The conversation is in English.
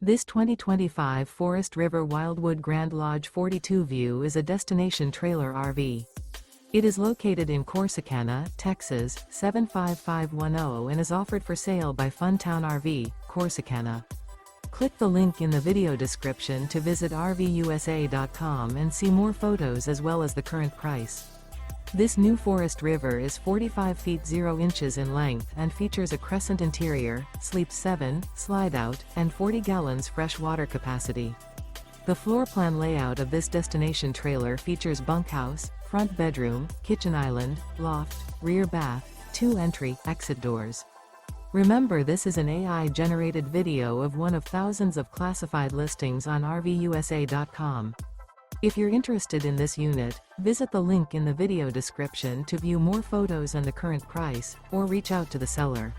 This 2025 Forest River Wildwood Grand Lodge 42 View is a destination trailer RV. It is located in Corsicana, Texas, 75510 and is offered for sale by Funtown RV, Corsicana. Click the link in the video description to visit RVUSA.com and see more photos as well as the current price. This new Forest River is 45 feet 0 inches in length and features a CRESCENT interior, sleeps 7, slide-out, and 40 gallons fresh water capacity. The floor plan layout of this destination trailer features bunkhouse, front bedroom, kitchen island, loft, rear bath, 2 entry/exit doors. Remember, this is an AI-generated video of one of thousands of classified listings on RVUSA.com. If you're interested in this unit, visit the link in the video description to view more photos and the current price, or reach out to the seller.